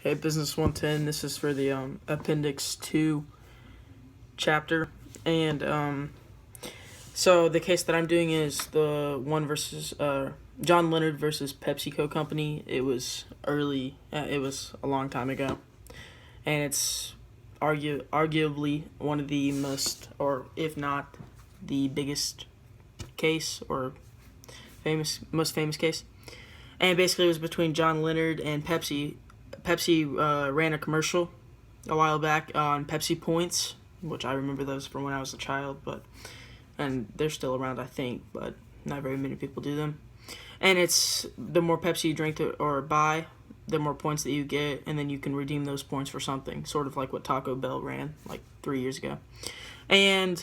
Hey, Business 110, this is for the Appendix 2 chapter. And so the case that I'm doing is the one versus John Leonard versus PepsiCo Company. It was it was a long time ago. And it's arguably one of the most, or if not the biggest case or most famous case. And basically it was between John Leonard and Pepsi. Pepsi ran a commercial a while back on Pepsi Points, which I remember those from when I was a child, and they're still around, I think, but not very many people do them. And it's the more Pepsi you drink or buy, the more points that you get, and then you can redeem those points for something, sort of like what Taco Bell ran like 3 years ago. And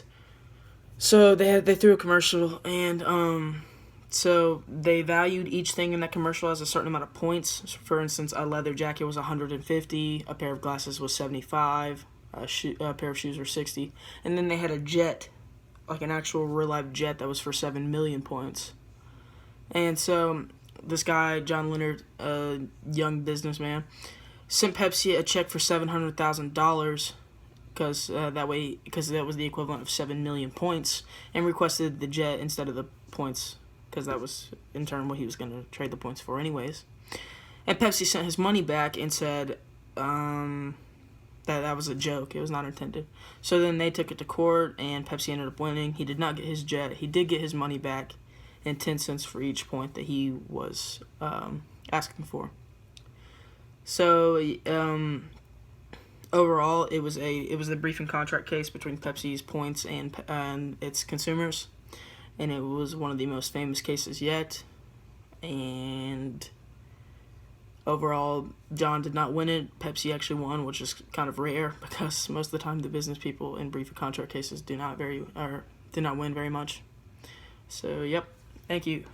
so they threw a commercial, and so they valued each thing in that commercial as a certain amount of points. So for instance, a leather jacket was 150, a pair of glasses was 75, a pair of shoes were 60, and then they had a jet, like an actual real life jet that was for 7 million points. And so this guy, John Leonard, a young businessman, sent Pepsi a check for $700,000 because that was the equivalent of 7 million points, and requested the jet instead of the points, because that was in turn what he was going to trade the points for anyways. And Pepsi sent his money back and said that was a joke. It was not intended. So then they took it to court, and Pepsi ended up winning. He did not get his jet. He did get his money back and 10 cents for each point that he was asking for. So overall, it was the brief and contract case between Pepsi's points and its consumers. And it was one of the most famous cases yet. And overall, John did not win it. Pepsi actually won, which is kind of rare because most of the time the business people in brief and contract cases do not win very much. So, yep. Thank you.